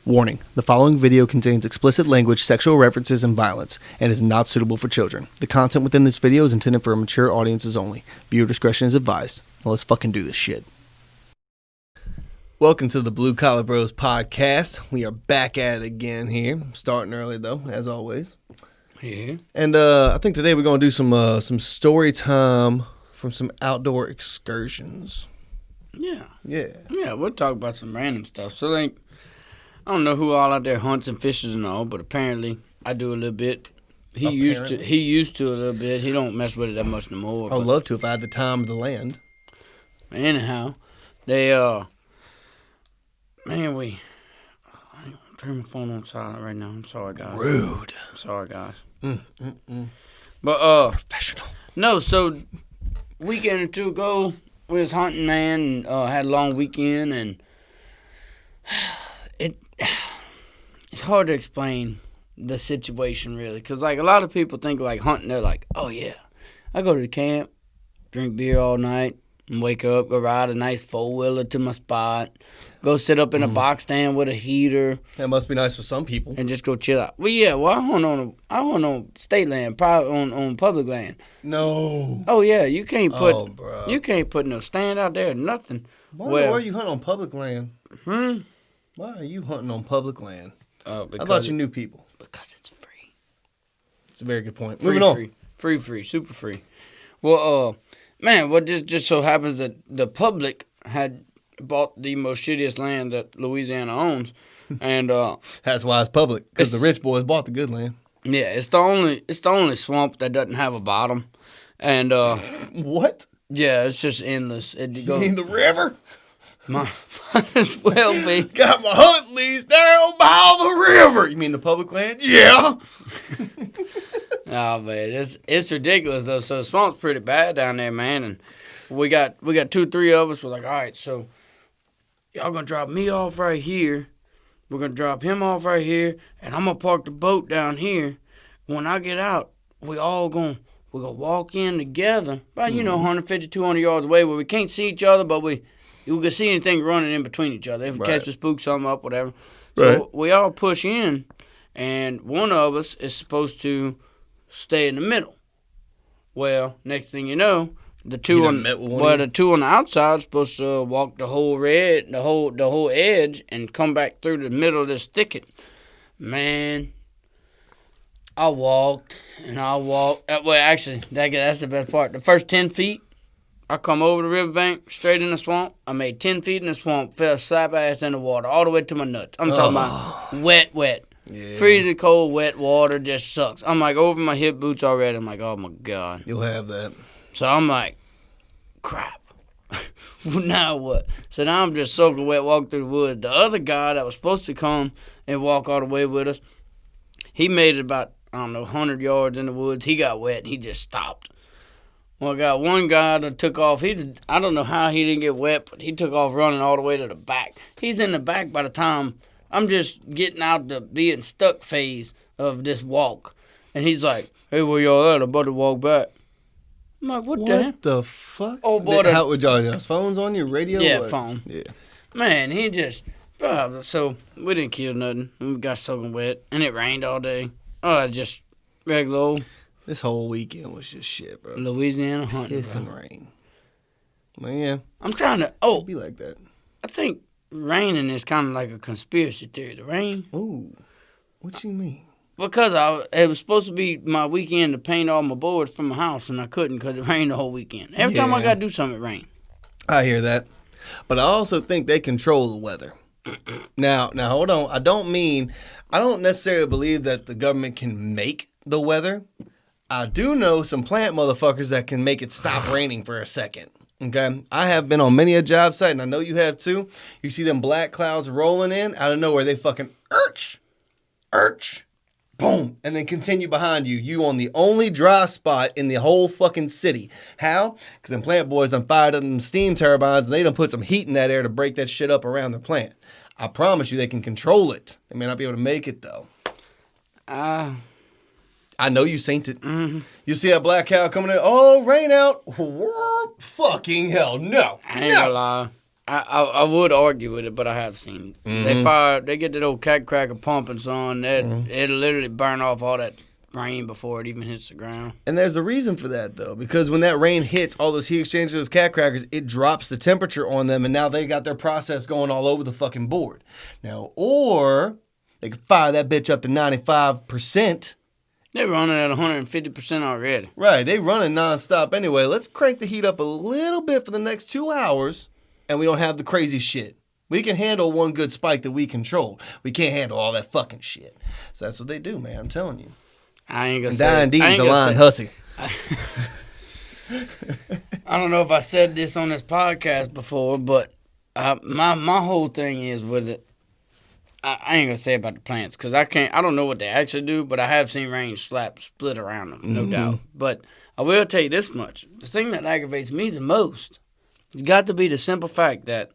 Warning, the following video contains explicit language, sexual references, and violence, and is not suitable for children. The content within this video is intended for mature audiences only. Viewer discretion is advised. Now let's fucking do this shit. Welcome to the Blue Collar Bros podcast. We are back at it again here. Starting early though, as always. Yeah. And I think today we're going to do some story time from some outdoor excursions. Yeah. Yeah. Yeah, we'll talk about some random stuff. So, like, I don't know who all out there hunts and fishes and all, but apparently I do a little bit. He used to a little bit. He don't mess with it that much no more. I would love to if I had the time or the land. Anyhow, they man, I'm turning my phone on silent right now. I'm sorry, guys. Rude. I'm sorry, guys. But Professional. No, so weekend or two ago, we was hunting, man, and had a long weekend, and it's hard to explain the situation, really, because, like, a lot of people think, like, hunting, they're like, oh, yeah, I go to the camp, drink beer all night, and wake up, go ride a nice four-wheeler to my spot, go sit up in a box stand with a heater. That must be nice for some people. And just go chill out. Well, yeah, I hunt on state land, on public land. No. Oh, yeah, you can't put no stand out there, nothing. Why are you hunting on public land? Hmm? Why are you hunting on public land? I thought you knew people. Because it's free. It's a very good point. Free, Moving on. Free, super free. Well, man, what just so happens that the public had bought the most shittiest land that Louisiana owns, and that's why it's public, because the rich boys bought the good land. Yeah, it's the only swamp that doesn't have a bottom, and what? Yeah, it's just endless. You mean the river? Might as well be. Got my hunt lease down by the river. You mean the public land? Yeah. Oh man, it's ridiculous though. So the swamp's pretty bad down there, man. And we got 2-3 of us. We're like, all right, so y'all gonna drop me off right here. We're gonna drop him off right here, and I'm gonna park the boat down here. When I get out, we're gonna walk in together, about 150, 200 yards away, where we can't see each other, but we can see anything running in between each other. If we catch the spook something up, whatever. So we all push in, and one of us is supposed to stay in the middle. Well, next thing you know, the two on the outside are supposed to walk the whole edge and come back through the middle of this thicket. Man, I walked. Well, actually, that's the best part. The first 10 feet, I come over the riverbank, straight in the swamp. I made 10 feet in the swamp, fell slap ass in the water, all the way to my nuts. I'm talking about wet. Yeah. Freezing cold, wet water just sucks. I'm like over my hip boots already. I'm like, oh my God. You'll have that. So I'm like, crap. Now what? So now I'm just soaking wet, walking through the woods. The other guy that was supposed to come and walk all the way with us, he made it about, 100 yards in the woods. He got wet and he just stopped. Well, I got one guy that took off. I don't know how he didn't get wet, but he took off running all the way to the back. He's in the back by the time I'm just getting out the being stuck phase of this walk. And he's like, hey, where y'all at? I'm about to walk back. I'm like, what the hell? What the fuck? Oh, boy. How would y'all have phones on your radio? Yeah, phone. Yeah. Man, he just, so we didn't kill nothing. We got soaking wet, and it rained all day. Just regular old. This whole weekend was just shit, bro. Louisiana hunting, Piss and rain. Well, yeah. I'm trying to, It'll be like that. I think raining is kind of like a conspiracy theory. The rain. Ooh. What you mean? Because it was supposed to be my weekend to paint all my boards from my house, and I couldn't because it rained the whole weekend. Every time I got to do something, it rained. I hear that. But I also think they control the weather. Now, hold on. I don't necessarily believe that the government can make the weather. I do know some plant motherfuckers that can make it stop raining for a second. Okay? I have been on many a job site, and I know you have too. You see them black clouds rolling in out of nowhere. They fucking urch, boom, and then continue behind you. You on the only dry spot in the whole fucking city. How? Because them plant boys done fired up them steam turbines, and they done put some heat in that air to break that shit up around the plant. I promise you they can control it. They may not be able to make it, though. I know you seen it. Mm-hmm. You see that black cow coming in? Oh, rain out. Fucking hell, no. I ain't gonna lie. I would argue with it, but I have seen they get that old cat cracker pumping, son. It'll literally burn off all that rain before it even hits the ground. And there's a reason for that, though, because when that rain hits all those heat exchangers, those cat crackers, it drops the temperature on them, and now they got their process going all over the fucking board. Now, or they can fire that bitch up to 95%. They're running at 150% already. Right, they running nonstop anyway. Let's crank the heat up a little bit for the next 2 hours, and we don't have the crazy shit. We can handle one good spike that we control. We can't handle all that fucking shit. So that's what they do, man. I'm telling you. I ain't gonna And say. Dying Dean's a lying hussy. I don't know if I said this on this podcast before, but my whole thing is with it. I ain't gonna say about the plants because I don't know what they actually do, but I have seen rain split around them, no doubt. But I will tell you this much: the thing that aggravates me the most has got to be the simple fact that,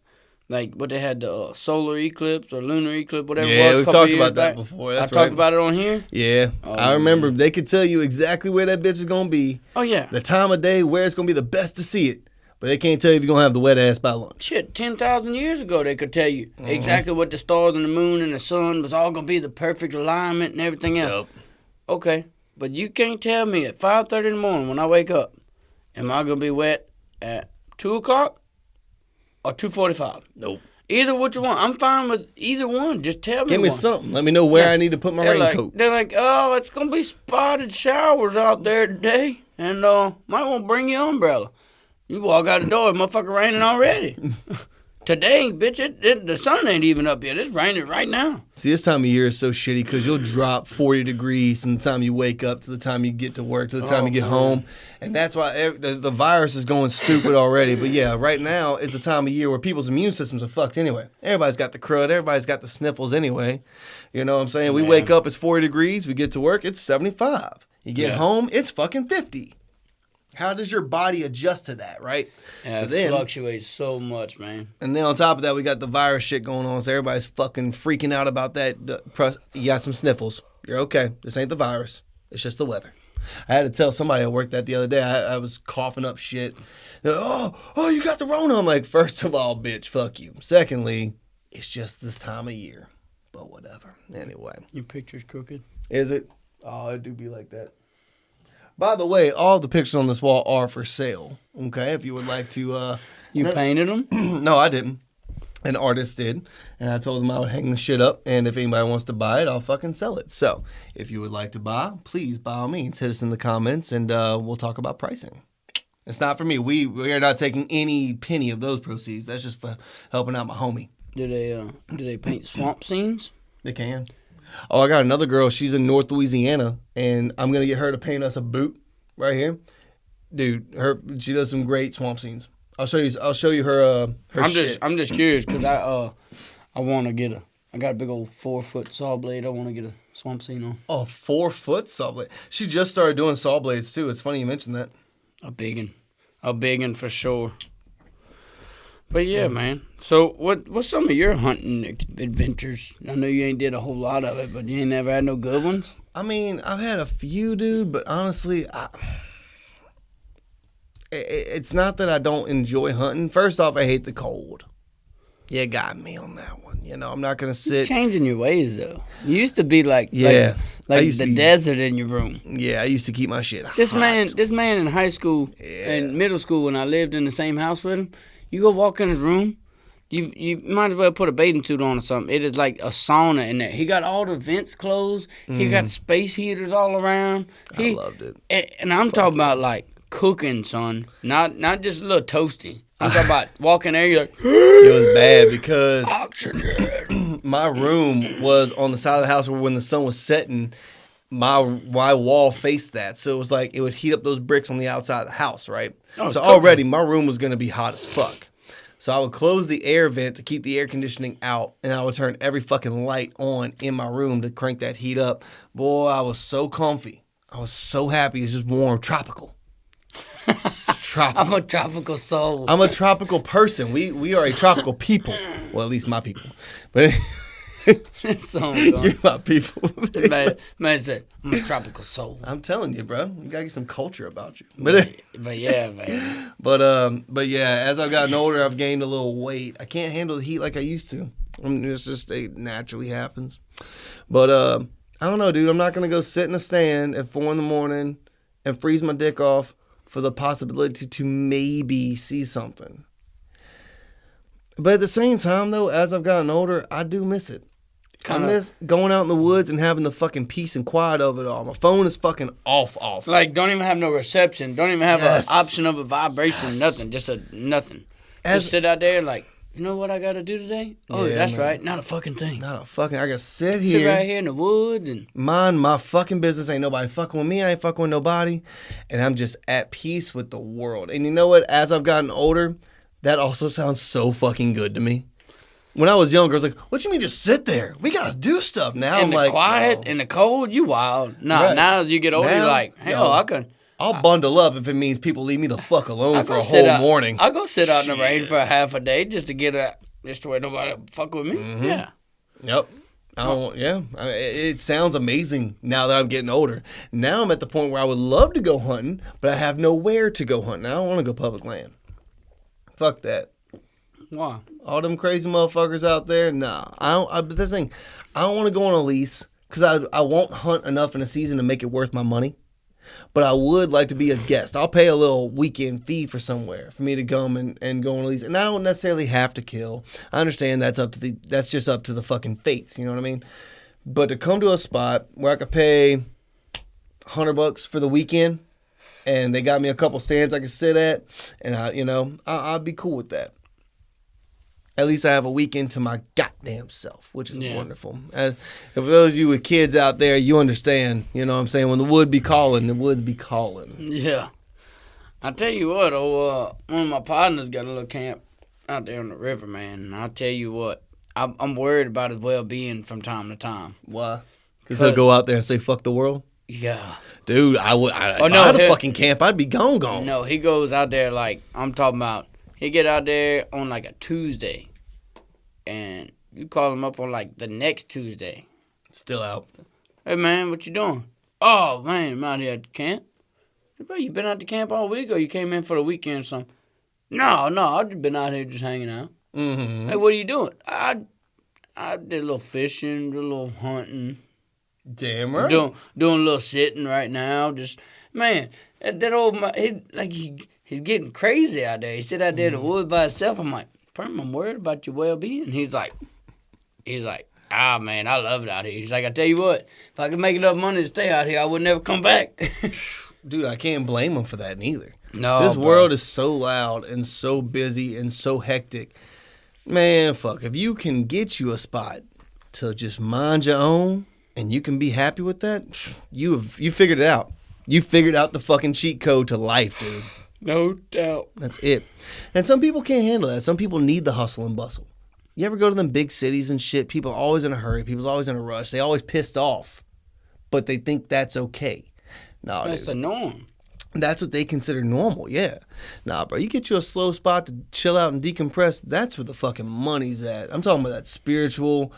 like, what they had the solar eclipse or lunar eclipse, whatever. Yeah, it was, we've talked about that before. That's I talked about it on here. Yeah, I remember they could tell you exactly where that bitch is gonna be. Oh yeah, the time of day where it's gonna be the best to see it. But they can't tell you if you're going to have the wet ass by lunch. Shit, 10,000 years ago they could tell you exactly what the stars and the moon and the sun was all going to be the perfect alignment and everything else. Yep. Okay, but you can't tell me at 5:30 in the morning when I wake up, am I going to be wet at 2 o'clock or 2:45? Nope. Either what you want. I'm fine with either one. Just tell me Give me something. Let me know where I need to put my raincoat. They're like, oh, it's going to be spotted showers out there today, and might want to bring your umbrella. You walk out the door, motherfucker raining already. Today, bitch, the sun ain't even up yet. It's raining right now. See, this time of year is so shitty because you'll drop 40 degrees from the time you wake up to the time you get to work to the time you get home. And that's why the virus is going stupid already. But yeah, right now is the time of year where people's immune systems are fucked anyway. Everybody's got the crud. Everybody's got the sniffles anyway. You know what I'm saying? We wake up, it's 40 degrees. We get to work, it's 75. You get home, it's fucking 50. How does your body adjust to that, right? Yeah, it fluctuates so much, man. And then on top of that, we got the virus shit going on, so everybody's fucking freaking out about that. You got some sniffles. You're okay. This ain't the virus. It's just the weather. I had to tell somebody at work that the other day. I was coughing up shit. They're like, oh, you got the Rona. I'm like, first of all, bitch, fuck you. Secondly, it's just this time of year. But whatever. Anyway. Your picture's crooked. Is it? Oh, it do be like that. By the way, all the pictures on this wall are for sale. Okay, if you would like to. You painted them? No, I didn't. An artist did, and I told them I would hang the shit up, and if anybody wants to buy it, I'll fucking sell it. So, if you would like to buy, please, by all means, hit us in the comments, and we'll talk about pricing. It's not for me. We are not taking any penny of those proceeds. That's just for helping out my homie. Do they paint swamp scenes? They can. Oh, I got another girl. She's in North Louisiana, and I'm gonna get her to paint us a boot right here, dude. She does some great swamp scenes. I'll show you her. I'm just curious because I want to get I got a big old 4-foot saw blade. I want to get a swamp scene on. Oh, 4-foot saw blade. She just started doing saw blades too. It's funny you mentioned that. A big one for sure. But yeah, man. So what's some of your hunting adventures? I know you ain't did a whole lot of it, but you ain't never had no good ones? I mean, I've had a few, dude, but honestly, it's not that I don't enjoy hunting. First off, I hate the cold. You got me on that one. You know, I'm not going to sit. You're changing your ways, though. You used to be like the desert in your room. Yeah, I used to keep my shit hot. This man in high school and middle school, when I lived in the same house with him, you go walk in his room, you might as well put a bathing suit on or something. It is like a sauna in there. He got all the vents closed. He got space heaters all around. I loved it. And I'm talking about like cooking, son. Not just a little toasty. I'm talking about walking there, you're like, it was bad because oxygen. My room was on the side of the house where when the sun was setting, my wall faced that. So it was like it would heat up those bricks on the outside of the house, right? So already my room was going to be hot as fuck. So I would close the air vent to keep the air conditioning out, and I would turn every fucking light on in my room to crank that heat up. Boy, I was so comfy. I was so happy. It's just warm, tropical. I'm a tropical soul. I'm a tropical person. We are a tropical people. Well, at least my people. But song You're going. my people. Man said, I'm a tropical soul. I'm telling you, bro. You gotta get some culture about you. But yeah, man. But yeah, as I've gotten older, I've gained a little weight. I can't handle the heat like I used to. It's just it naturally happens. But I don't know, dude. I'm not gonna go sit in a stand at 4 a.m. and freeze my dick off for the possibility to maybe see something. But at the same time, though, as I've gotten older, I do miss it. I miss going out in the woods and having the fucking peace and quiet of it all. My phone is fucking off. Like, don't even have no reception. Don't even have an option of a vibration. Nothing. Just nothing. Just sit out there like, you know what I got to do today? Oh, yeah, that's man. Right. Not a fucking thing. I gotta sit here. Sit right here in the woods and mind my fucking business. Ain't nobody fucking with me. I ain't fucking with nobody. And I'm just at peace with the world. And you know what? As I've gotten older, that also sounds so fucking good to me. When I was younger, I was like, what you mean just sit there? We got to do stuff now. I'm like, quiet, in the cold, you wild. Nah, right. Now as you get older, you're like, hell, I'll bundle up if it means people leave me the fuck alone for a whole morning. I'll go sit out in the rain for a half a day just to get just where nobody fuck with me. Mm-hmm. Yeah. Yep. It sounds amazing now that I'm getting older. Now I'm at the point where I would love to go hunting, but I have nowhere to go hunting. I don't want to go public land. Fuck that. Why? All them crazy motherfuckers out there? Nah. But this thing, I don't want to go on a lease because I won't hunt enough in a season to make it worth my money. But I would like to be a guest. I'll pay a little weekend fee for somewhere for me to come and go on a lease. And I don't necessarily have to kill. I understand that's just up to the fucking fates. You know what I mean? But to come to a spot where I could pay $100 for the weekend, and they got me a couple stands I could sit at, and I'd be cool with that. At least I have a weekend to my goddamn self, which is wonderful. For those of you with kids out there, you understand. You know what I'm saying? When the wood be calling, the woods be calling. Yeah. I tell you what, one of my partners got a little camp out there on the river, man. And I'll tell you what, I'm worried about his well-being from time to time. Why? Because he'll go out there and say, fuck the world? Yeah. Dude, if I had a fucking camp, I'd be gone. No, he goes out there like, I'm talking about, he get out there on like a Tuesday. And you call him up on like the next Tuesday. Still out. Hey, man, what you doing? Oh, man, I'm out here at the camp. Hey, bro, you been out the camp all week or you came in for the weekend or something? No, I've just been out here just hanging out. Mm-hmm. Hey, what are you doing? I did a little fishing, did a little hunting. Damn right. Doing a little sitting right now. Just, man, that old, he's getting crazy out there. He sit out there in the woods by himself. I'm like, I'm worried about your well-being. He's like, man, I love it out here. He's like, I tell you what, if I could make enough money to stay out here, I would never come back. Dude, I can't blame him for that neither. No, this world is so loud and so busy and so hectic. Man, fuck, if you can get you a spot to just mind your own and you can be happy with that, you figured it out. You figured out the fucking cheat code to life, dude. No doubt. That's it. And some people can't handle that. Some people need the hustle and bustle. You ever go to them big cities and shit? People are always in a hurry. People's always in a rush. They always pissed off. But they think that's okay. No, that's the norm. That's what they consider normal, yeah. Nah, bro, you get you a slow spot to chill out and decompress, that's where the fucking money's at. I'm talking about that spiritual,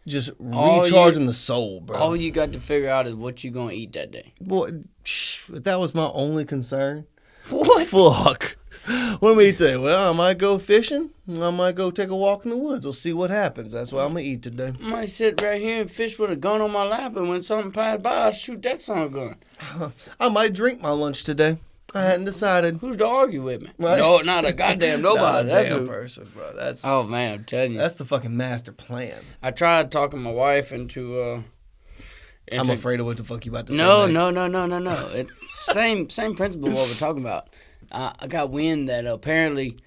just recharging the soul, bro. All you got to figure out is what you going to eat that day. Boy, if that was my only concern. What? Fuck. What am I tell you? Well, I might go fishing. I might go take a walk in the woods. We'll see what happens. That's what I'm going to eat today. I might sit right here and fish with a gun on my lap, and when something passes by, I'll shoot that son of a gun. I might drink my lunch today. I hadn't decided. Who's to argue with me? Right? No, not a goddamn nobody. Not a damn person, bro. That's. Oh, man, I'm telling you. That's the fucking master plan. I tried talking my wife into I'm afraid of what the fuck you about to say No. Same principle what we're talking about. I got wind that apparently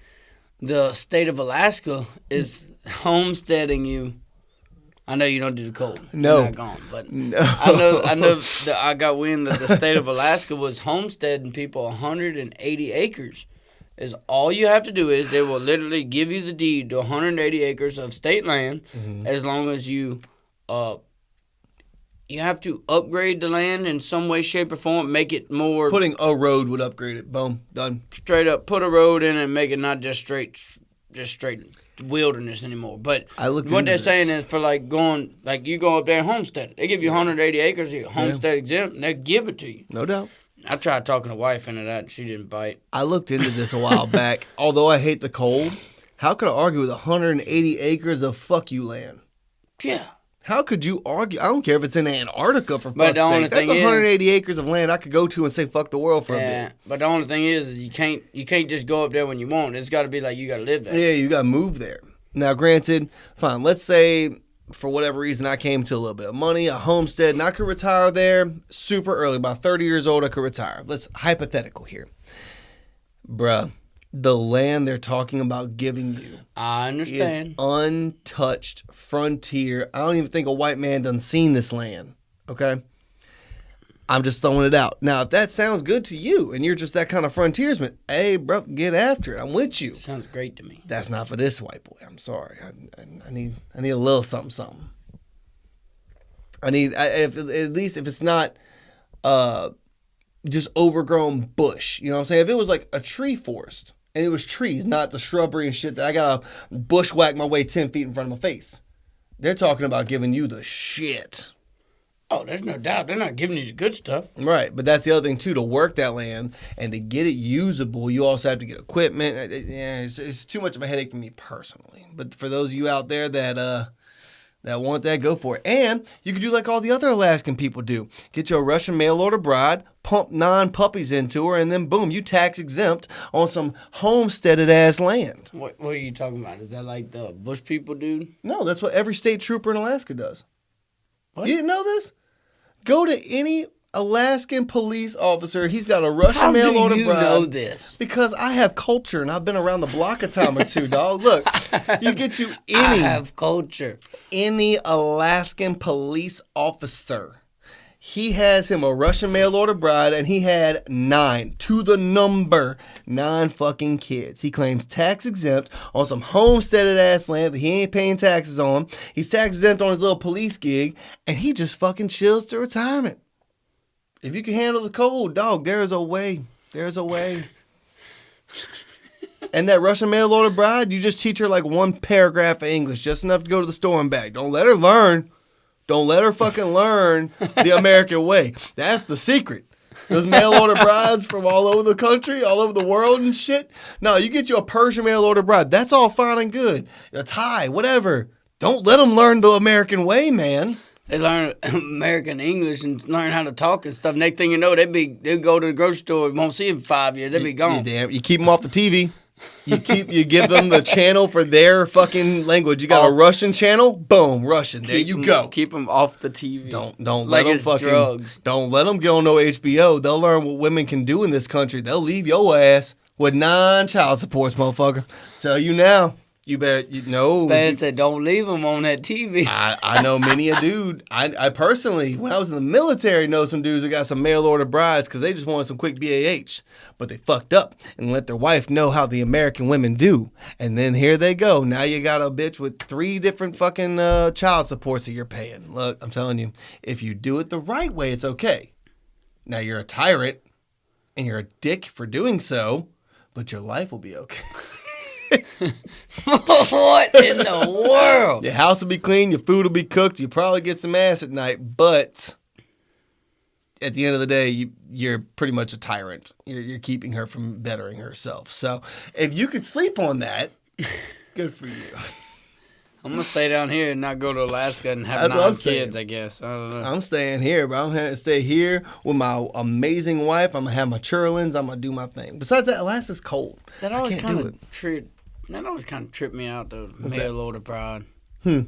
the state of Alaska is homesteading you. I know you don't do the cold. No. You're not gone, but no. I know that I got wind that the state of Alaska was homesteading people 180 acres. Is all you have to do is they will literally give you the deed to 180 acres of state land as long as you you have to upgrade the land in some way, shape, or form, make it more... Putting a road would upgrade it. Boom. Done. Straight up, put a road in and make it not just straight just straight wilderness anymore. But I looked what into they're this. saying is for like going, like you go up there and homestead it. They give you 180 acres, you homestead exempt, and they give it to you. No doubt. I tried talking the wife into that, and she didn't bite. I looked into this a while back. Although I hate the cold, how could I argue with 180 acres of fuck you land? Yeah. How could you argue? I don't care if it's in Antarctica, for But fuck's the only sake. That's thing is- 180 acres of land I could go to and say fuck the world for a Yeah, bit. but the only thing is you can't just go up there when you want. It's got to be like you got to live there. Yeah, you got to move there. Now, granted, fine. Let's say for whatever reason I came to a little bit of money, a homestead, and I could retire there super early. About 30 years old, I could retire. Let's hypothetical here. Bruh, the land they're talking about giving you I understand. is untouched frontier. I don't even think a white man done seen this land. Okay? I'm just throwing it out. Now, if that sounds good to you and you're just that kind of frontiersman, hey, bro, get after it. I'm with you. Sounds great to me. That's not for this white boy. I'm sorry. I need a little something. I need at least if it's not just overgrown bush. You know what I'm saying? If it was like a tree forest and it was trees, not the shrubbery and shit that I gotta bushwhack my way 10 feet in front of my face. They're talking about giving you the shit. Oh, there's no doubt. They're not giving you the good stuff. Right, but that's the other thing too. To work that land and to get it usable, you also have to get equipment. Yeah, it's too much of a headache for me personally. But for those of you out there that want that, go for it. And you can do like all the other Alaskan people do: get your Russian mail order bride, pump 9 puppies into her, and then boom, you tax exempt on some homesteaded ass land. What are you talking about? Is that like the bush people do? No, that's what every state trooper in Alaska does. What? You didn't know this? Go to any Alaskan police officer. He's got a Russian mail order bride. How do you know this? Because I have culture and I've been around the block a time or two, dog. Look, you get you I have culture. any Alaskan police officer. He has him a Russian mail order bride, and he had 9, to the number, 9 fucking kids. He claims tax exempt on some homesteaded ass land that he ain't paying taxes on. He's tax exempt on his little police gig, and he just fucking chills to retirement. If you can handle the cold, dog, there is a way. There's a way. And that Russian mail order bride, you just teach her like 1 paragraph of English, just enough to go to the store and back. Don't let her learn. Don't let her fucking learn the American way. That's the secret. Those mail order brides from all over the country, all over the world and shit. No, you get you a Persian mail order bride. That's all fine and good. A Thai, whatever. Don't let them learn the American way, man. They learn American English and learn how to talk and stuff. Next thing you know, they go to the grocery store. Won't see them for 5 years. They be gone. Damn, you keep them off the TV. You give them the channel for their fucking language. You got a Russian channel, boom, Russian. There you go. Keep them off the TV. Don't like let them it's fucking drugs. Don't let them get on no HBO. They'll learn what women can do in this country. They'll leave your ass with 9 child supports, motherfucker. Tell you now. You bet you know. Fans said don't leave them on that TV. I know many a dude. I personally, when I was in the military, know some dudes that got some mail order brides because they just wanted some quick BAH. But they fucked up and let their wife know how the American women do. And then here they go. Now you got a bitch with 3 different fucking child supports that you're paying. Look, I'm telling you, if you do it the right way, it's okay. Now you're a tyrant and you're a dick for doing so, but your life will be okay. What in the world? Your house will be clean, your food will be cooked, you probably get some ass at night, but at the end of the day, you're pretty much a tyrant. You're keeping her from bettering herself. So if you could sleep on that, good for you. I'm going to stay down here and not go to Alaska and have 9 kids, I guess. I don't know. I'm staying here, but I'm going to stay here with my amazing wife. I'm going to have my churlins. I'm going to do my thing. Besides that, Alaska's cold. That always I can't do it. tripped me out, though. Mail order bride. I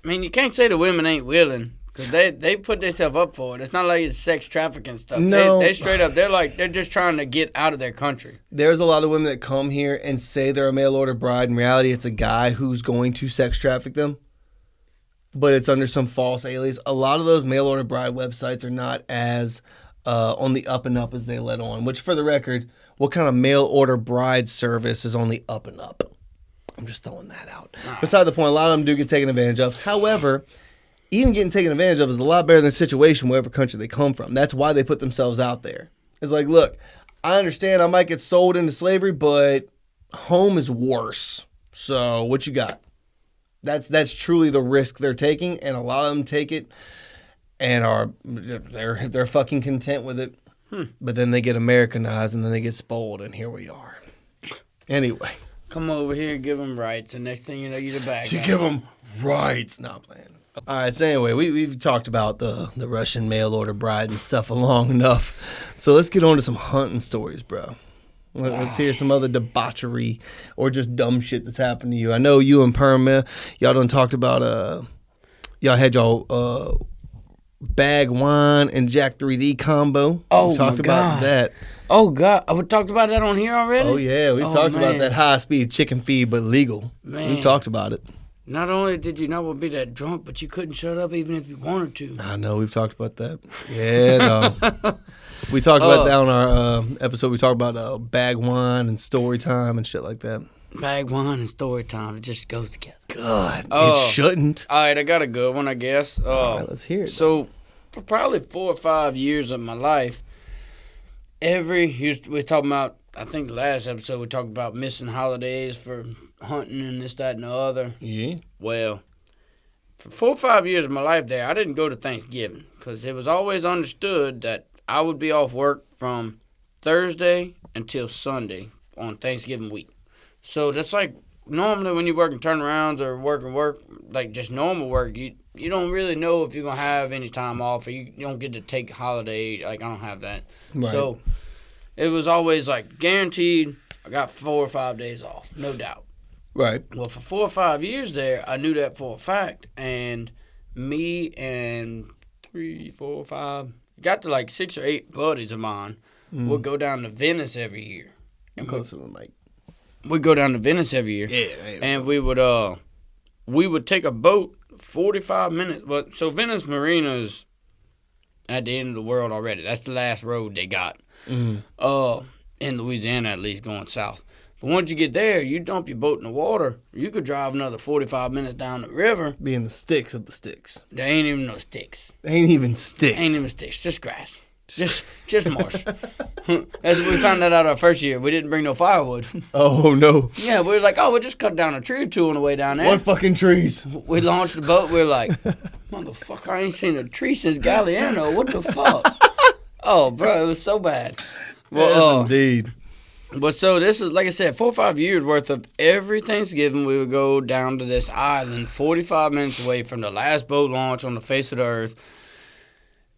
mean, you can't say the women ain't willing. Because they put themselves up for it. It's not like it's sex trafficking stuff. No. They straight up, they're just trying to get out of their country. There's a lot of women that come here and say they're a mail order bride. In reality, it's a guy who's going to sex traffic them. But it's under some false alias. A lot of those mail order bride websites are not as on the up and up as they let on. Which, for the record, what kind of mail order bride service is on the up and up? I'm just throwing that out. Beside the point, a lot of them do get taken advantage of. However, even getting taken advantage of is a lot better than the situation wherever country they come from. That's why they put themselves out there. It's like, look, I understand I might get sold into slavery, but home is worse. So what you got? That's truly the risk they're taking, and a lot of them take it and they're fucking content with it. But then they get Americanized and then they get spoiled, and here we are. Anyway. Come over here and give them rights, and next thing you know, you're the bad guy. You give them rights. Not playing. All right, so anyway, we've talked about the Russian mail order bride and stuff long enough. So let's get on to some hunting stories, bro. Let's hear some other debauchery or just dumb shit that's happened to you. I know you and Perma, y'all done talked about, y'all had y'all bag wine and Jack 3D combo. Oh, we talked about that. Oh, God. We talked about that on here already? Oh, yeah. We talked about that high-speed chicken feed, but legal. Man. We talked about it. Not only did you not want to be that drunk, but you couldn't shut up even if you wanted to. I know. We've talked about that. Yeah, no. We talked about that on our episode. We talked about bag wine and story time and shit like that. Bag wine and story time. It just goes together. God, it shouldn't. All right, I got a good one, I guess. All right, let's hear it. So, for probably 4 or 5 years of my life, we're talking about, I think the last episode we talked about missing holidays for hunting and this, that, and the other. Yeah. Well, for 4 or 5 years of my life there, I didn't go to Thanksgiving because it was always understood that I would be off work from Thursday until Sunday on Thanksgiving week. So that's like normally when you're working turnarounds or work, like just normal work, you don't really know if you're going to have any time off or you don't get to take a holiday. Like I don't have that. Right. So it was always like guaranteed I got 4 or 5 days off, no doubt. Right. Well, for 4 or 5 years there, I knew that for a fact. And me and 3, 4, 5, got to like 6 or 8 buddies of mine would go down to Venice every year. And closer than like. We'd go down to Venice every year. Yeah. And we would take a boat 45 minutes. Well, so Venice Marina is at the end of the world already. That's the last road they got. Mm-hmm. In Louisiana, at least, going south. But once you get there, you dump your boat in the water. You could drive another 45 minutes down the river. Be in the sticks of the sticks. There ain't even no sticks. Ain't even sticks. Ain't even sticks. Just grass. Just marsh. As we found that out our first year. We didn't bring no firewood. Oh, no. Yeah, we were like, we'll just cut down a tree or two on the way down there. What fucking trees? We launched the boat. We were like, motherfucker, I ain't seen a tree since Galliano. What the fuck? Oh, bro, it was so bad. Well, yes, indeed. But so this is, like I said, 4 or 5 years worth of every Thanksgiving we would go down to this island 45 minutes away from the last boat launch on the face of the earth.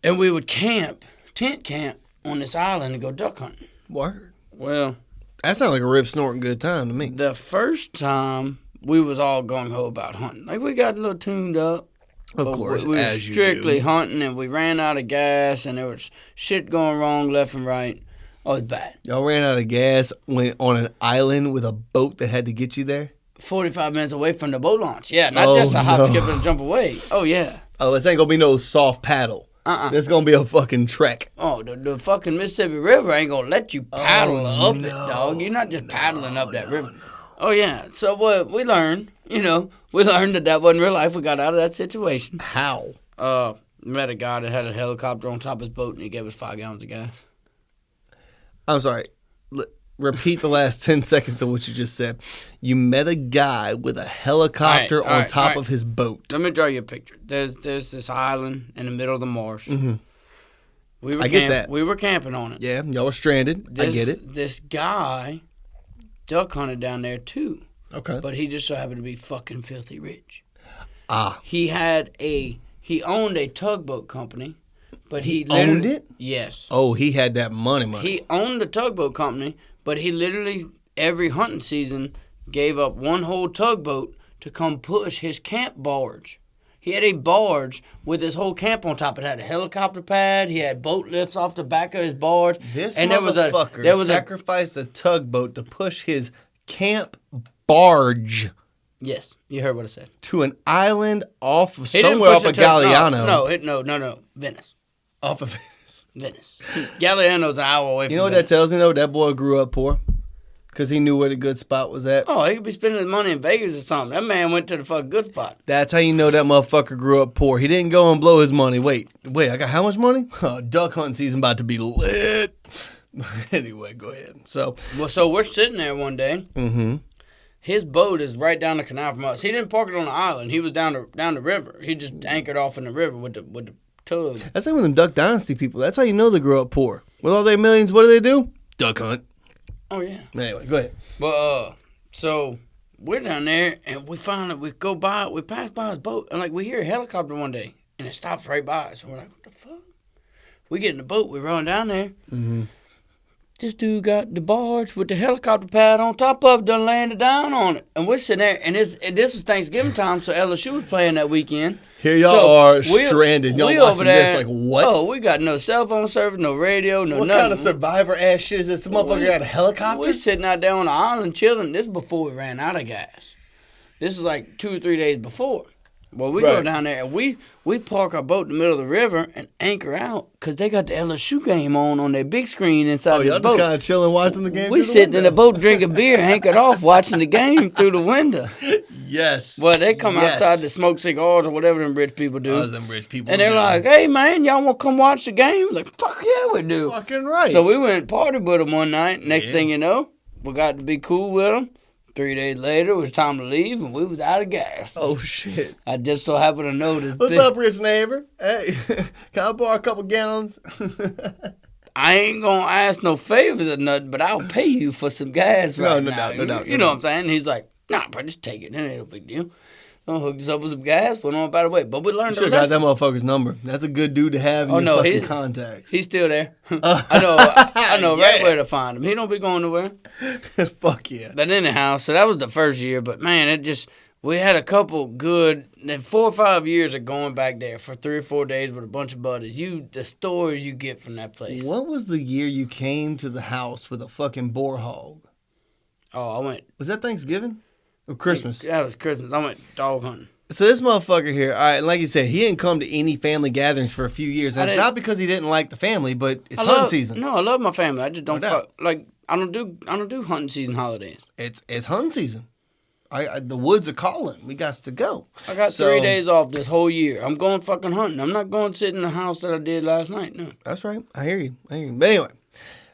And we would tent camp on this island and go duck hunting. Word. Well. That sounds like a rip snorting good time to me. The first time we was all gung-ho about hunting. Like we got a little tuned up. Of course, we were as you strictly do. hunting and we ran out of gas and there was shit going wrong left and right. Oh, it's bad. Y'all ran out of gas on an island with a boat that had to get you there? 45 minutes away from the boat launch. Yeah, not just a hop, skip, and a jump away. Oh, yeah. Oh, this ain't going to be no soft paddle. It's going to be a fucking trek. Oh, the fucking Mississippi River ain't going to let you paddle up it, dog. You're not just paddling up that river. Oh, yeah. So what we learned, we learned that wasn't real life. We got out of that situation. How? Met a guy that had a helicopter on top of his boat and he gave us 5 gallons of gas. I'm sorry. Repeat the last 10 seconds of what you just said. You met a guy with a helicopter on top of his boat. Let me draw you a picture. There's this island in the middle of the marsh. Mm-hmm. I get that. We were camping on it. Yeah, y'all were stranded. I get it. This guy duck hunted down there too. Okay. But he just so happened to be fucking filthy rich. He owned a tugboat company. But he owned it? Yes. Oh, he had that money. He owned the tugboat company, but he literally, every hunting season, gave up one whole tugboat to come push his camp barge. He had a barge with his whole camp on top. It had a helicopter pad. He had boat lifts off the back of his barge. This motherfucker sacrificed a tugboat to push his camp barge. Yes, you heard what I said. To an island somewhere off of Galliano. No, Venice. Off of Venice. Galliano's an hour away from You know what that tells me, though? That boy grew up poor. Because he knew where the good spot was at. Oh, he could be spending his money in Vegas or something. That man went to the fucking good spot. That's how you know that motherfucker grew up poor. He didn't go and blow his money. Wait, I got how much money? Duck hunting season about to be lit. Anyway, go ahead. So we're sitting there one day. Mm-hmm. His boat is right down the canal from us. He didn't park it on the island. He was down the river. He just anchored off in the river with the tug. That's like with them Duck Dynasty people. That's how you know they grow up poor. With all their millions, what do? Duck hunt. Oh yeah. Anyway, go ahead. But so we're down there and we pass by his boat and like we hear a helicopter one day and it stops right by us. And we're like, what the fuck? We get in the boat. We run down there. Mm-hmm. This dude got the barge with the helicopter pad on top of it, done landed down on it. And we're sitting there, and this is Thanksgiving time, so LSU was playing that weekend. Here y'all are stranded. Y'all watching this like, what? Oh, we got no cell phone service, no radio, no what nothing. Kind of Survivor-ass shit is this? The motherfucker got a helicopter? We're sitting out there on the island chilling. This is before we ran out of gas. This is like 2 or 3 days before. Well, we go down there, and we park our boat in the middle of the river and anchor out because they got the LSU game on their big screen inside the boat. Oh, y'all just kind of chilling watching the game We sitting in the boat drinking beer, anchored off, watching the game through the window. Yes. Well, they come outside to smoke cigars or whatever them rich people do. Them rich people and they're like, hey, man, y'all want to come watch the game? Like, fuck yeah, we do. Fucking right. So we went party with them one night. Next thing you know, we got to be cool with them. 3 days later, it was time to leave, and we was out of gas. Oh, shit. I just so happened to notice. What's up, rich neighbor? Hey, can I borrow a couple gallons? I ain't going to ask no favors or nothing, but I'll pay you for some gas right now. No doubt. You know what I'm saying? He's like, nah, bro, just take it. It ain't no big deal. I'll hook us up with some gas, put on by the way. But we learned a lesson. You got that motherfucker's number. That's a good dude to have in your fucking contacts. He's still there. I know right where to find him. He don't be going nowhere. Fuck yeah. But anyhow, so that was the first year. But man, we had a couple good 4 or 5 years of going back there for 3 or 4 days with a bunch of buddies. The stories you get from that place. What was the year you came to the house with a fucking boar hog? Oh, I went. Was that Thanksgiving? Or Christmas? That was Christmas. I went dog hunting. So this motherfucker here, all right, like you said, he didn't come to any family gatherings for a few years. And it's not because he didn't like the family, but it's hunting season. No, I love my family. I just don't I don't do hunting season holidays. It's hunting season. The woods are calling. We got to go. I got 3 days off this whole year. I'm going fucking hunting. I'm not going to sit in the house that I did last night. No. That's right. I hear you. But anyway.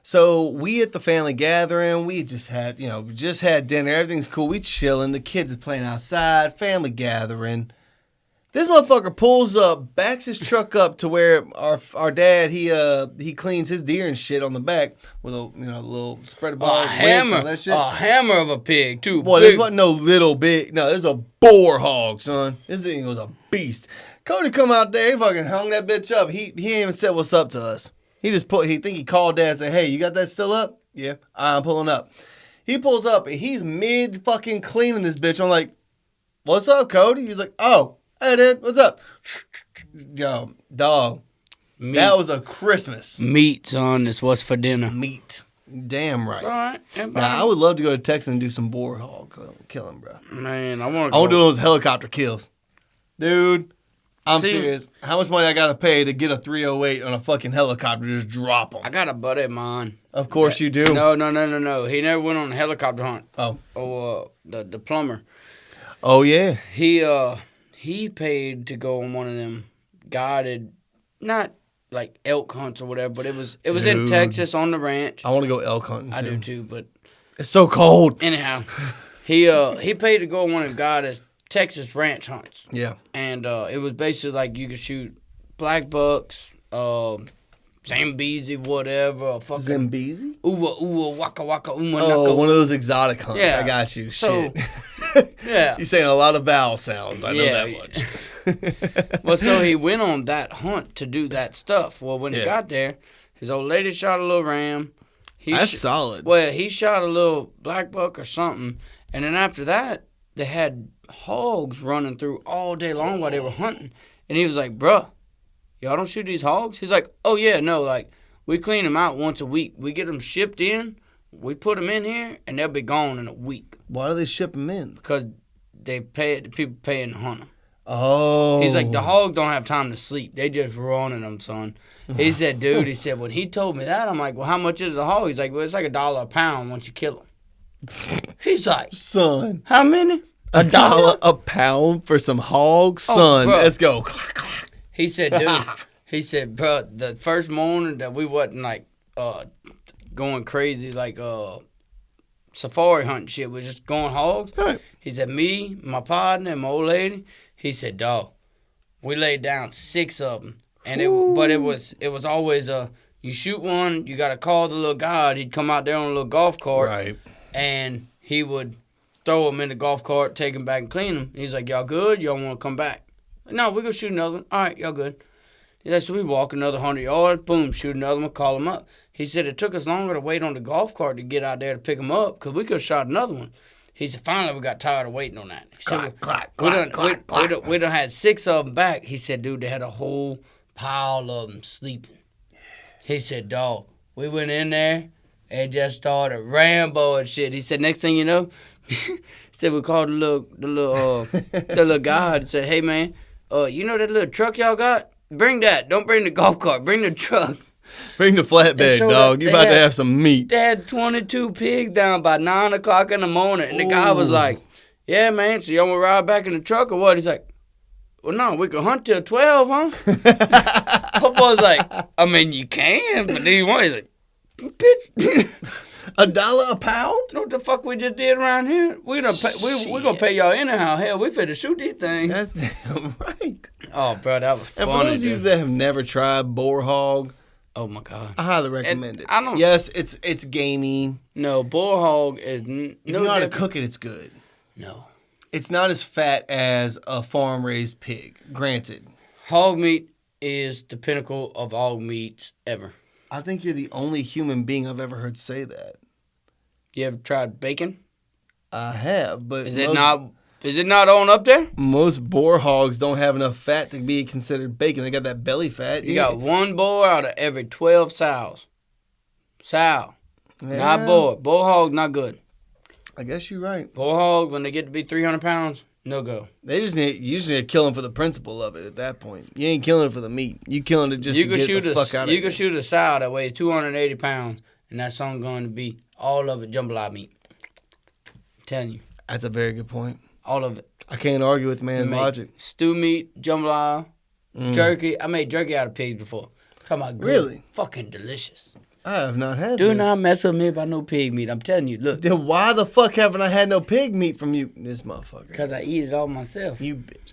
So we at the family gathering, we just had dinner. Everything's cool. We chilling. The kids are playing outside. Family gathering. This motherfucker pulls up, backs his truck up to where our dad he cleans his deer and shit on the back with a little spread bar hammer, and that shit. A hammer of a pig too. Boy, there wasn't no little big. No, there's a boar hog, son. This thing was a beast. Cody come out there, he fucking hung that bitch up. He ain't even said what's up to us. He called dad and said, hey, you got that still up? Yeah, I'm pulling up. He pulls up and he's mid fucking cleaning this bitch. I'm like, what's up, Cody? He's like, oh, hey, dude, what's up? Yo, dog. Meat. That was a Christmas. Meat, son, is what's for dinner. Meat. Damn right. All right. Now, I would love to go to Texas and do some boar hog killing, bro. Man, I want to do those helicopter kills. Dude. I'm serious. How much money I gotta pay to get a 308 on a fucking helicopter? Just drop them. I got a buddy of mine. Of course you do. No. He never went on a helicopter hunt. Oh. The plumber. Oh yeah. He paid to go on one of them guided, not like elk hunts or whatever, but it was in Texas on the ranch. I want to go elk hunting too. I do too, but it's so cold. Anyhow, he paid to go on one of the guided Texas ranch hunts. Yeah. And it was basically like you could shoot black bucks, Zambezi, whatever. Zambezi? Ooh, waka waka, Oh, one of those exotic hunts. Yeah. I got you. So, shit. Yeah. You're saying a lot of vowel sounds. I know that much. Well, so he went on that hunt to do that stuff. Well, when he got there, his old lady shot a little ram. That's solid. Well, he shot a little black buck or something. And then after that, they had hogs running through all day long while they were hunting. And he was like, bruh, y'all don't shoot these hogs? He's like, oh, yeah, no, like, we clean them out once a week. We get them shipped in, we put them in here, and they'll be gone in a week. Why do they ship them in? Because the people paying to hunt them. Oh. He's like, the hogs don't have time to sleep. They just running them, son. He said, dude, when he told me that, I'm like, well, how much is a hog? He's like, well, it's like $1 a pound once you kill them. He's like, son. How many? $1 a pound for some hogs? Son, let's go. He said, dude, bro, the first morning that we wasn't like going crazy like safari hunting shit. We're just going hogs. Right. He said, me, my partner, and my old lady. He said, dog, we laid down 6 of them, and it was always you shoot one, you gotta call the little guide. He'd come out there on a little golf cart, Right. and he would throw them in the golf cart, take them back and clean them. He's like, y'all good? Y'all want to come back? No, we're gonna shoot another one. All right, y'all good. He said, so we walk another 100 yards, boom, shoot another one, call them up. He said it took us longer to wait on the golf cart to get out there to pick them up because we could have shot another one. He said, finally, we got tired of waiting on that. He said, we done had 6 of them back. He said, dude, they had a whole pile of them sleeping. He said, dog, we went in there and just started Rambo and shit. He said, next thing you know, he said, we called the little guy and said, hey, man, you know that little truck y'all got? Bring that. Don't bring the golf cart. Bring the truck. Bring the flatbed, dog. You about to have some meat. They had 22 pigs down by 9 o'clock in the morning. And the guy was like, yeah, man, so y'all want to ride back in the truck or what? He's like, well, no, we can hunt till 12, huh? My boy's like, I mean, you can, but do you want? He's like, bitch. $1 a pound? You know what the fuck we just did around here? We're gonna pay y'all anyhow. Hell, we finna shoot these things. That's damn right. Oh, bro, that was funny. And for those of you that have never tried boar hog, oh my God, I highly recommend it. I don't. Yes, it's gamey. No, boar hog is. If you know how to cook it, it's good. No, it's not as fat as a farm raised pig. Granted, hog meat is the pinnacle of all meats ever. I think you're the only human being I've ever heard say that. You ever tried bacon? I have, but is it not on up there? Most boar hogs don't have enough fat to be considered bacon. They got that belly fat. You got one boar out of every 12 sows. Sow. Yeah. Not boar. Boar hog, not good. I guess you're right. Boar hog, when they get to be 300 pounds, no go. They just need killing for the principle of it at that point. You ain't killing it for the meat. You killing it just to get the fuck out of it. You can shoot a sow that weighs 280 pounds, and that's only going to be all of it jambalaya meat. I'm telling you. That's a very good point. All of it. I can't argue with man's logic. Stew meat, jambalaya, jerky. I made jerky out of pigs before. Talking about good. Really? Fucking delicious. I have not had Do this. not mess with me about no pig meat. I'm telling you, look. Then why the fuck haven't I had no pig meat from you, this motherfucker? Because I eat it all myself. You bitch.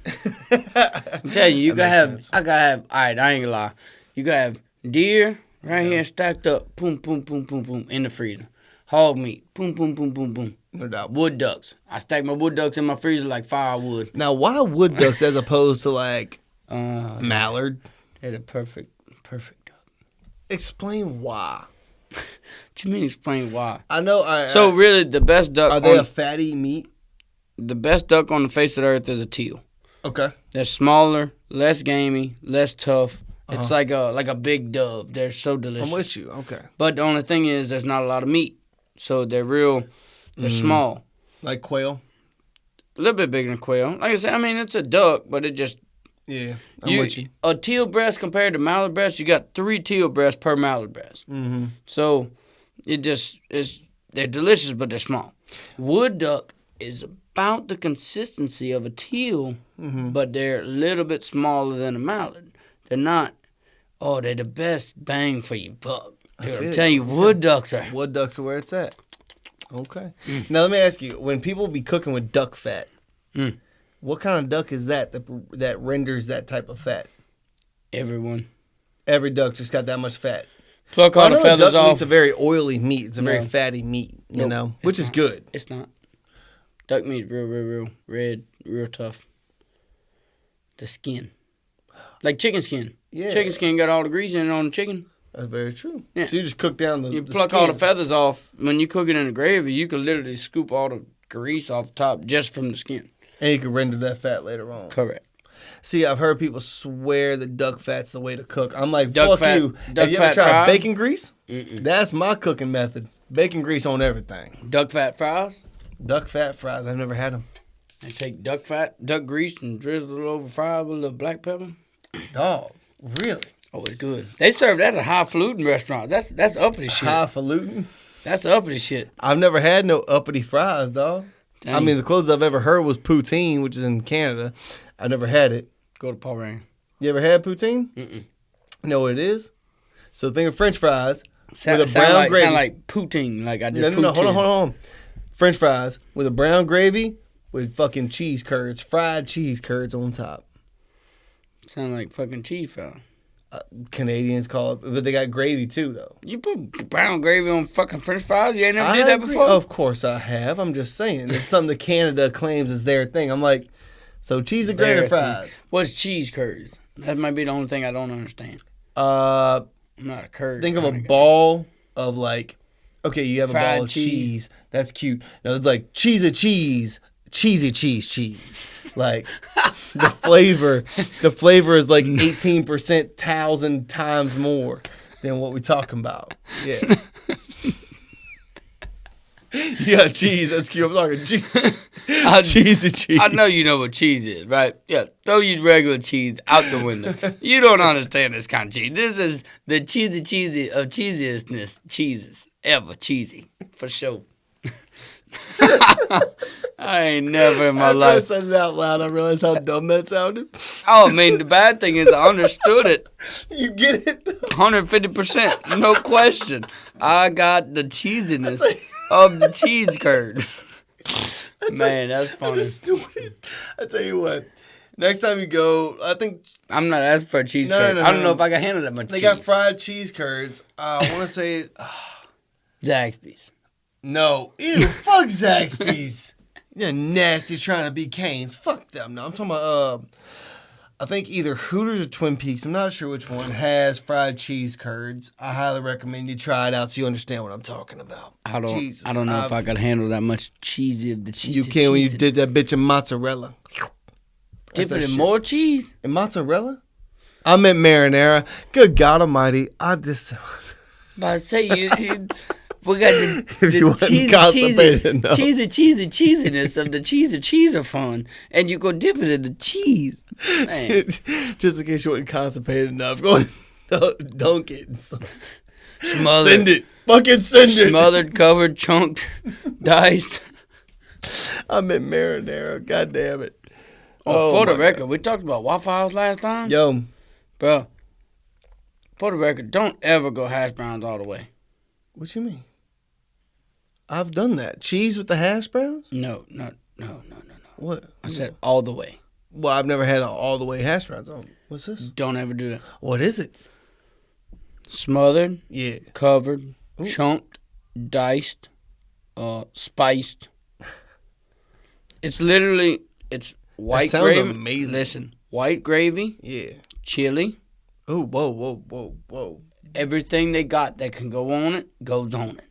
I'm telling you, I gotta have, all right, I ain't gonna lie. You gotta have deer right here stacked up, boom, boom, boom, boom, boom, in the freezer. Hog meat, boom, boom, boom, boom, boom. No doubt. Wood ducks. I stack my wood ducks in my freezer like firewood. Now, why wood ducks as opposed to like mallard? They're the perfect duck. Explain why. What you mean explain why? I know. Really, the best duck. Are they a fatty meat? The best duck on the face of the earth is a teal. Okay. They're smaller, less gamey, less tough. It's like a big dove. They're so delicious. I'm with you. Okay. But the only thing is, there's not a lot of meat, so they're small. Like quail. A little bit bigger than quail. Like I said, I mean it's a duck, but it just. Yeah, I'm with you. A teal breast compared to mallard breast, you got 3 teal breasts per mallard breast. Mm-hmm. So they're delicious, but they're small. Wood duck is about the consistency of a teal, but they're a little bit smaller than a mallard. They're not. Oh, they're the best bang for your buck. Dude, I'm telling you, wood ducks are. Wood ducks are where it's at. Okay. Now let me ask you: when people be cooking with duck fat, what kind of duck is that renders that type of fat? Everyone. Every duck just got that much fat. Pluck all the feathers duck off. Meat's a very oily meat. It's a very fatty meat, you know, which is good. It's not. Duck meat's real red, real tough. The skin. Like chicken skin. Yeah. Chicken skin got all the grease in it on the chicken. That's very true. Yeah. So you just cook down the You pluck all the feathers off. When you cook it in the gravy, you can literally scoop all the grease off the top just from the skin. And you can render that fat later on. Correct. See, I've heard people swear that duck fat's the way to cook. I'm like, duck fuck fat, you. Duck Have you fat ever tried fry? bacon grease? Mm-mm. That's my cooking method. Bacon grease on everything. Duck fat fries? Duck fat fries. I've never had them. They take duck grease, and drizzle it over fries with a little black pepper. Dog, really? Oh, it's good. They serve that at highfalutin restaurants. That's uppity shit. Highfalutin? That's uppity shit. I've never had no uppity fries, dog. Dang. I mean, the closest I've ever heard was poutine, which is in Canada. I've never had it. Go to Paul Rand. You ever had poutine? Mm-mm. You know what it is? So think of French fries, with a brown gravy. Sound like poutine. Like I just No, hold on. French fries with a brown gravy with fucking cheese curds, fried cheese curds on top. Sound like fucking cheese fries. Canadians call it, but they got gravy too, though. You put brown gravy on fucking French fries? You ain't never did that before? Of course I have. I'm just saying. It's something that Canada claims is their thing. I'm like, so cheese and gravy fries. What's cheese curds? That might be the only thing I don't understand. I'm not a curd. Think of a ball of like, okay, you have fried a ball of cheese. That's cute. No, it's like cheesy cheese. Like the flavor is like 18%, 1,000 times more than what we talking about. Yeah. Yeah, cheese. That's cute. I'm talking cheese. Cheesy cheese. I know you know what cheese is, right? Yeah. Throw you regular cheese out the window. You don't understand this kind of cheese. This is the cheesy of cheesiest cheeses ever. Cheesy. For sure. I ain't never in my life. I said it out loud. I realized how dumb that sounded. Oh, I mean, the bad thing is I understood it. You get it? 150%. No question. I got the cheesiness of the cheese curd. Man, that's funny. I tell you what. Next time you go, I think... I'm not asking for a cheese curd. I don't know if I can handle that much cheese. They got fried cheese curds. I want to say... Zaxby's. No. Ew, fuck Zaxby's. You're nasty trying to be Cane's. Fuck them. No, I'm talking about, I think either Hooters or Twin Peaks, I'm not sure which one, has fried cheese curds. I highly recommend you try it out so you understand what I'm talking about. I don't know if I could handle that much cheesy of the cheese. You can when you did that bitch in mozzarella. Dip it in more cheese? In mozzarella? I meant marinara. Good God almighty. I just... But I say you we got the cheesiness of the cheeser and you go dip it in the cheese. Man. Just in case you weren't constipated enough. Go don't get some. Smothered. Send it. Fucking send it. Smothered, covered, chunked, diced. I meant marinara. God damn it. For the record, we talked about Waffle House last time. Yo. Bro, for the record, don't ever go hash browns all the way. What you mean? I've done that. Cheese with the hash browns? No. What? I said all the way. Well, I've never had all the way hash browns on. What's this? Don't ever do that. What is it? Smothered. Yeah. Covered. Ooh. Chunked. Diced. Spiced. It's literally, it's white gravy. Sounds amazing. Listen, white gravy. Yeah. Chili. Oh, whoa. Everything they got that can go on it, goes on it.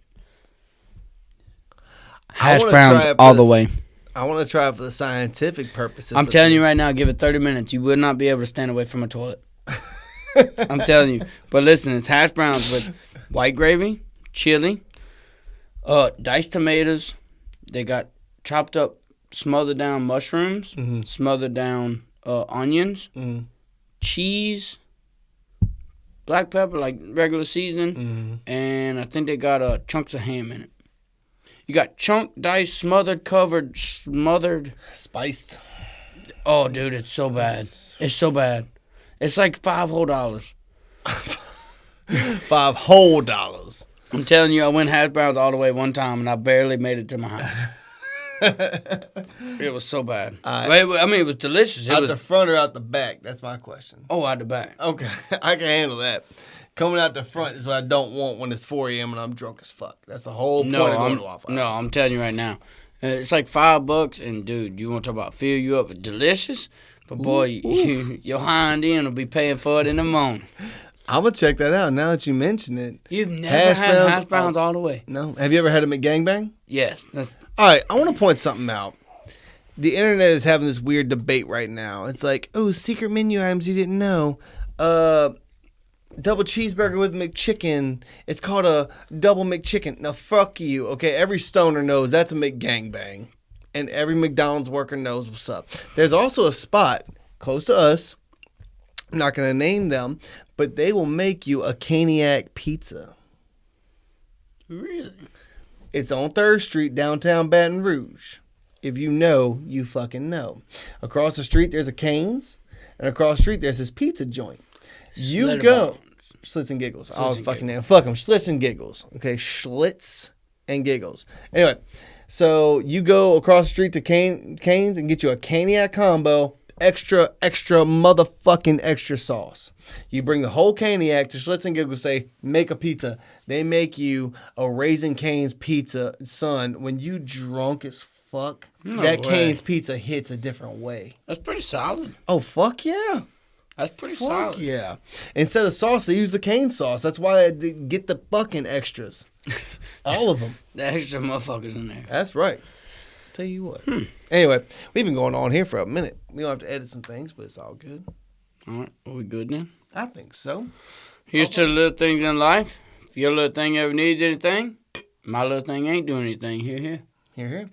Hash browns all the way. I want to try it for the scientific purposes. I'm telling you right now, give it 30 minutes. You would not be able to stand away from a toilet. I'm telling you. But listen, it's hash browns with white gravy, chili, diced tomatoes. They got chopped up, smothered down mushrooms, smothered down onions, cheese, black pepper, like regular seasoning, and I think they got chunks of ham in it. You got chunked, diced, smothered, covered, spiced. Oh, dude, it's so bad. It's so bad. It's like $5 whole. $5 whole. I'm telling you, I went hash browns all the way one time, and I barely made it to my house. It was so bad. I mean, it was delicious. Out the front or out the back? That's my question. Oh, out the back. Okay, I can handle that. Coming out the front is what I don't want when it's 4 a.m. and I'm drunk as fuck. That's the whole point of going to Waffle House. No, I'm telling you right now. It's like $5, and dude, you want to talk about fill you up with delicious? But boy, your hind end will be paying for it in the morning. I'm going to check that out now that you mention it. You've never had hash browns all the way? No. Have you ever had them at Gangbang? Yes. All right, I want to point something out. The internet is having this weird debate right now. It's like, secret menu items you didn't know. Double cheeseburger with McChicken. It's called a double McChicken. Now, fuck you, okay? Every stoner knows that's a McGangbang. And every McDonald's worker knows what's up. There's also a spot close to us. I'm not going to name them, but they will make you a Caniac pizza. Really? It's on 3rd Street, downtown Baton Rouge. If you know, you fucking know. Across the street, there's a Cane's. And across the street, there's this pizza joint. You go. Schlitz and Giggles. I Schlitz was and fucking name. Fuck them. Schlitz and Giggles. Okay, Schlitz and Giggles. Anyway, so you go across the street to Cane's and get you a Caniac combo, extra motherfucking extra sauce. You bring the whole Caniac to Schlitz and Giggles, say, make a pizza. They make you a Raising Cane's pizza. Son, when you drunk as fuck, that way. Cane's pizza hits a different way. That's pretty solid. Oh, fuck yeah. That's pretty Fuck solid. yeah. Instead of sauce, they use the cane sauce. That's why they get the fucking extras. All of them. The extra motherfuckers in there. That's right. Tell you what. Anyway, we've been going on here for a minute. We don't have to edit some things, but it's all good. All right, are we good then? I think so. Here's to the little things in life. If your little thing ever needs anything, my little thing ain't doing anything. Here. Here.